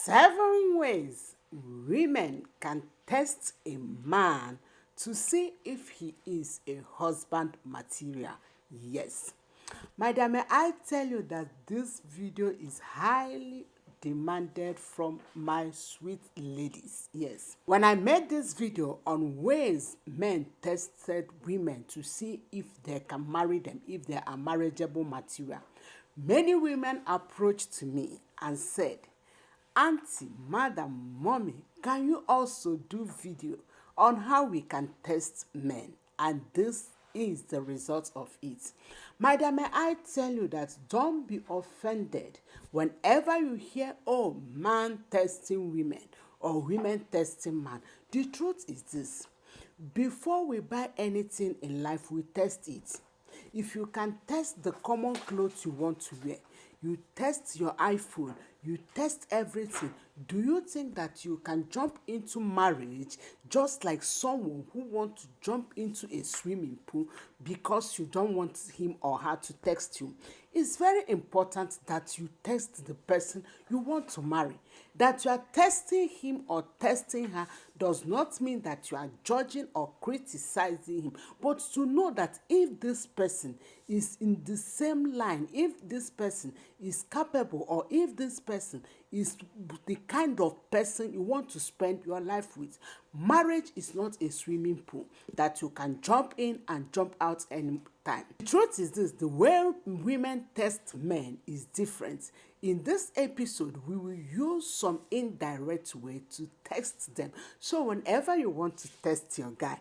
7 ways women can test a man to see if he is a husband material. Yes. Madam, may I tell you that this video is highly demanded from my sweet ladies. Yes. When I made this video on ways men tested women to see if they can marry them, if they are marriageable material, many women approached me and said, Auntie, Madam, Mommy, can you also do video on how we can test men? And this is the result of it. Madam, may I tell you that don't be offended whenever you hear, oh, man testing women or women testing man. The truth is this. Before we buy anything in life, we test it. If you can test the common clothes you want to wear, you test your iPhone, you test everything, do you think that you can jump into marriage just like someone who wants to jump into a swimming pool because you don't want him or her to text you? It's very important that you test the person you want to marry. That you are testing him or testing her does not mean that you are judging or criticizing him, but to know that if this person is in the same line, if this person is capable, or if this person is the kind of person you want to spend your life with. Marriage is not a swimming pool that you can jump in and jump out anytime. The truth is this, the way women test men is different. In this episode, we will use some indirect way to test them. So whenever you want to test your guy,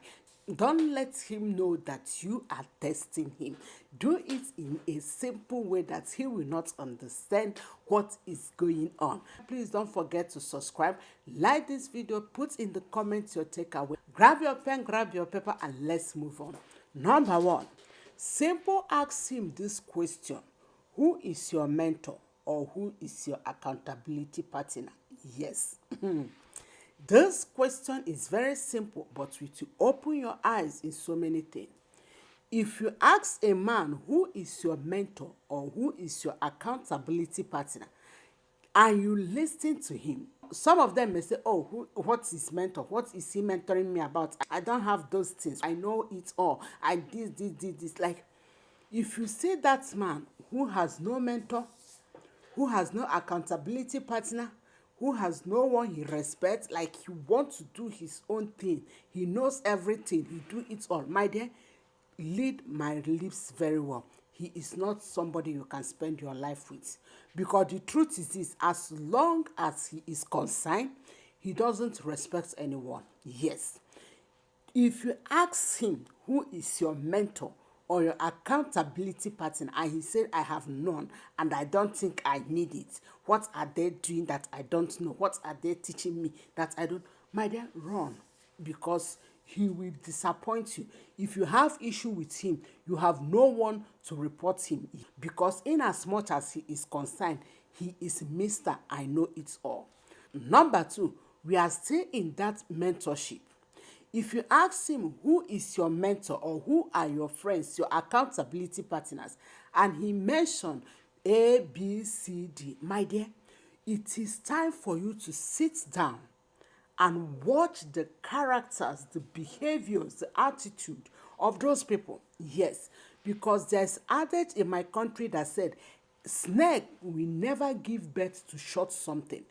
don't let him know that you are testing him. Do it in a simple way that he will not understand what is going on. Please don't forget to subscribe, like this video, put in the comments your takeaway. Grab your pen, grab your paper, and let's move on. Number 1, simple ask him this question. Who is your mentor or who is your accountability partner? Yes. This question is very simple, but with you open your eyes in so many things. If you ask a man who is your mentor or who is your accountability partner, and you listen to him, some of them may say, oh, what is mentor? What is he mentoring me about? I don't have those things. I know it all. I did this. Like, if you see that man who has no mentor, who has no accountability partner, who has no one he respects, like he wants to do his own thing, he knows everything, he do it all, my dear, lead my lips very well. He is not somebody you can spend your life with. Because the truth is this, as long as he is concerned, he doesn't respect anyone. Yes. If you ask him who is your mentor or your accountability partner and he said, I have none and I don't think I need it, what are they doing that I don't know? What are they teaching me that I don't? My dear, run, because he will disappoint you. If you have issue with him, you have no one to report him, because in as much as he is concerned, he is Mr. I know it all. Number 2, we are still in that mentorship. If you ask him who is your mentor or who are your friends, your accountability partners, and he mentioned A, B, C, D, my dear, it is time for you to sit down and watch the characters, the behaviors, the attitude of those people. Yes, because there's adage in my country that said, snake will never give birth to short something.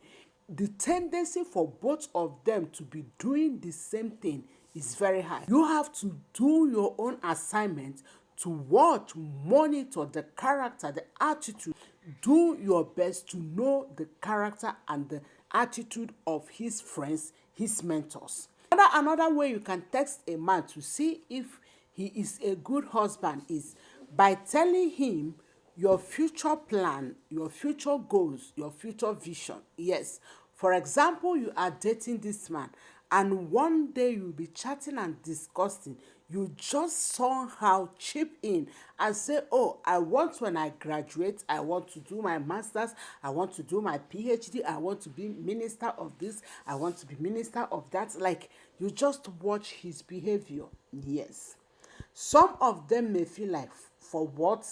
The tendency for both of them to be doing the same thing is very high. You have to do your own assignment to watch, monitor the character, the attitude. Do your best to know the character and the attitude of his friends, his mentors. Another way you can text a man to see if he is a good husband is by telling him your future plan, your future goals, your future vision. Yes. For example, you are dating this man and one day you'll be chatting and discussing. You just somehow chip in and say, oh, I want, when I graduate, I want to do my master's, I want to do my PhD, I want to be minister of this, I want to be minister of that. Like, you just watch his behavior. Yes. Some of them may feel like, for what?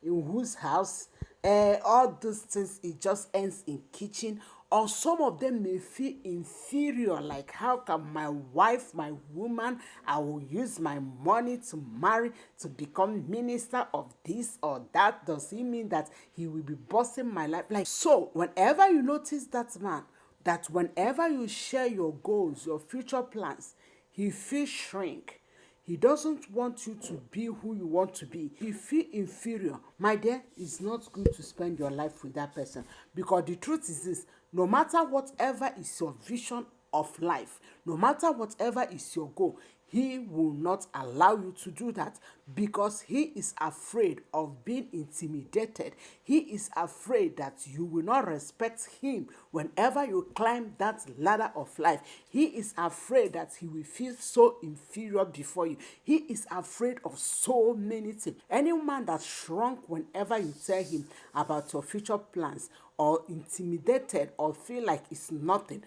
In whose house? All these things, it just ends in kitchen Or some of them may feel inferior, like how can my wife, my woman, I will use my money to marry to become minister of this or that. Does he mean that he will be bossing my life? Like, so whenever you notice that man, that whenever you share your goals, your future plans, he feels shrink. He doesn't want you to be who you want to be. You feel inferior. My dear, it's not good to spend your life with that person. Because the truth is this, no matter whatever is your vision of life, no matter whatever is your goal, he will not allow you to do that because he is afraid of being intimidated. He is afraid that you will not respect him whenever you climb that ladder of life. He is afraid that he will feel so inferior before you. He is afraid of so many things. Any man that shrunk whenever you tell him about your future plans or intimidated or feel like it's nothing,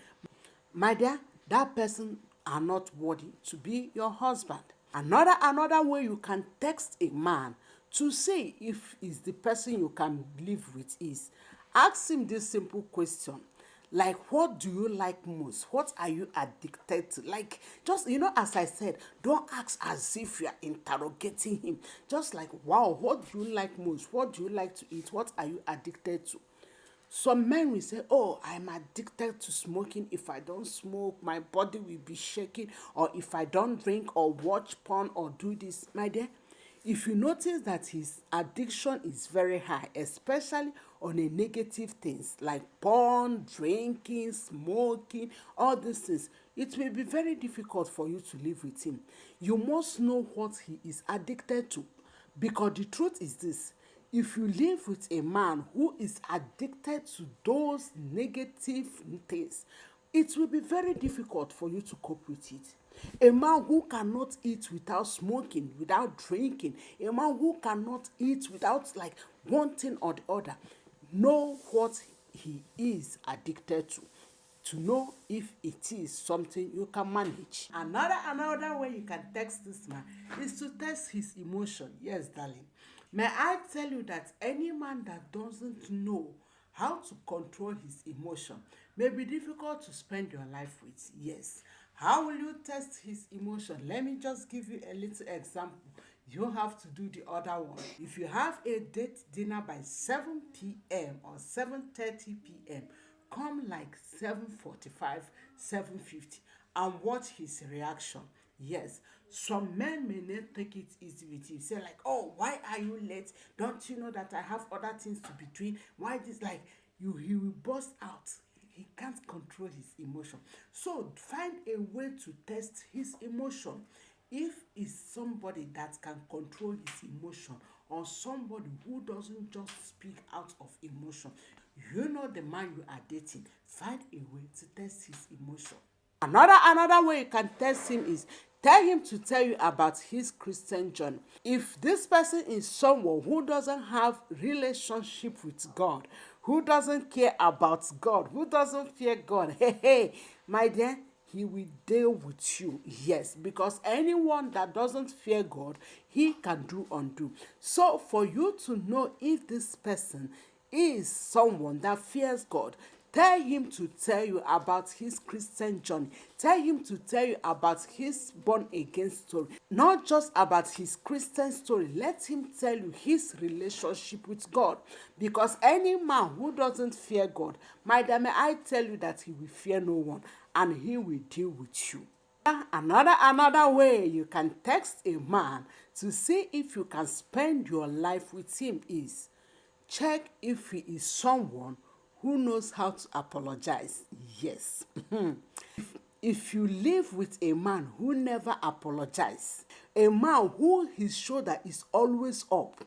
my dear, that person are not worthy to be your husband. Another way you can text a man to see if is the person you can live with is ask him this simple question. Like, what do you like most? What are you addicted to? Like, just, as I said, don't ask as if you are interrogating him. Just like, wow, what do you like most? What do you like to eat? What are you addicted to? Some men will say, oh, I'm addicted to smoking. If I don't smoke, my body will be shaking. Or if I don't drink or watch porn or do this, my dear, if you notice that his addiction is very high, especially on a negative things like porn, drinking, smoking, all these things, it will be very difficult for you to live with him. You must know what he is addicted to. Because the truth is this, if you live with a man who is addicted to those negative things, it will be very difficult for you to cope with it. A man who cannot eat without smoking, without drinking, a man who cannot eat without like one thing or the other, know what he is addicted to know if it is something you can manage. Another way you can text this man is to test his emotion. Yes, darling. May I tell you that any man that doesn't know how to control his emotion may be difficult to spend your life with. Yes. How will you test his emotion? Let me just give you a little example. You have to do the other one. If you have a date dinner by 7 p.m. or 7:30 p.m., come like 7:45, 7:50 and watch his reaction. Yes, some men may not take it easy with you. Say like, oh, why are you late? Don't you know that I have other things to be doing? Why this? Like, he will burst out. He can't control his emotion. So find a way to test his emotion. If it's somebody that can control his emotion or somebody who doesn't just speak out of emotion, you know the man you are dating, find a way to test his emotion. Another way you can test him is tell him to tell you about his Christian journey. If this person is someone who doesn't have relationship with God, who doesn't care about God, who doesn't fear God, hey, my dear, he will deal with you. Yes, because anyone that doesn't fear God, he can do undo. So for you to know if this person is someone that fears God, tell him to tell you about his Christian journey. Tell him to tell you about his born again story. Not just about his Christian story. Let him tell you his relationship with God. Because any man who doesn't fear God, my dear, may I tell you that he will fear no one and he will deal with you. Another way you can text a man to see if you can spend your life with him is check if he is someone who knows how to apologize. Yes. If you live with a man who never apologizes, a man who his shoulder is always up,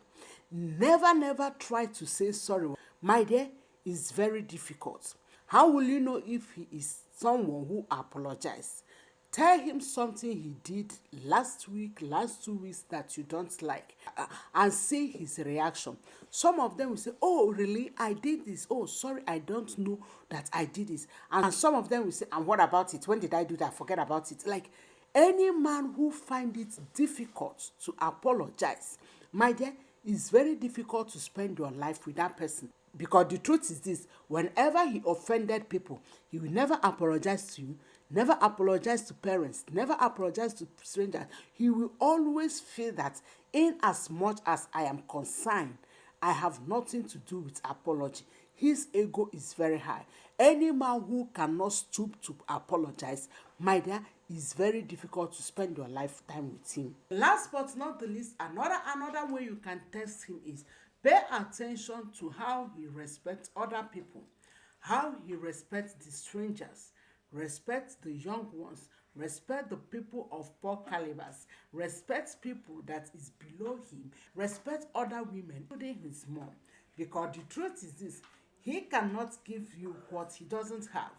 never try to say sorry, my dear, is very difficult. How will you know if he is someone who apologizes? Tell him something he did last week, last 2 weeks that you don't like, and see his reaction. Some of them will say, oh, really? I did this. Oh, sorry, I don't know that I did this. And some of them will say, and what about it? When did I do that? Forget about it. Like, any man who finds it difficult to apologize, my dear, it's very difficult to spend your life with that person. Because the truth is this: whenever he offended people, he will never apologize to you, never apologize to parents, never apologize to strangers. He will always feel that, in as much as I am concerned, I have nothing to do with apology. His ego is very high. Any man who cannot stoop to apologize, my dear, is very difficult to spend your lifetime with him. Last but not the least, another way you can test him is pay attention to how he respects other people, how he respects the strangers, respect the young ones, respect the people of poor calibers, respect people that is below him, respect other women, including his mom. Because the truth is this: he cannot give you what he doesn't have.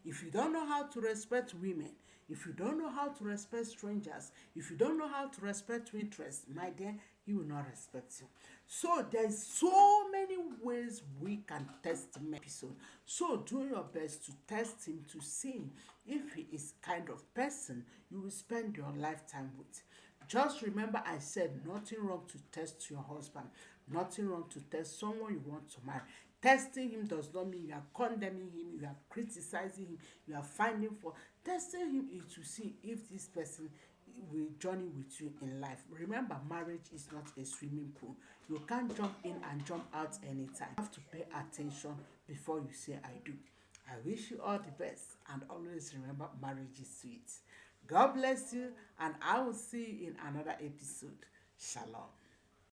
If you don't know how to respect women, if you don't know how to respect strangers, if you don't know how to respect interests, my dear, he will not respect you. So there's so many ways we can test him episode. So do your best to test him, to see if he is kind of person you will spend your lifetime with. Just remember, I said nothing wrong to test your husband, nothing wrong to test someone you want to marry. Testing him does not mean you are condemning him, you are criticizing him, you are finding fault. Testing him is to see if this person will journey with you in life. Remember, marriage is not a swimming pool. You can't jump in and jump out anytime. You have to pay attention before you say I do. I wish you all the best, and always remember, marriage is sweet. God bless you, and I will see you in another episode. Shalom.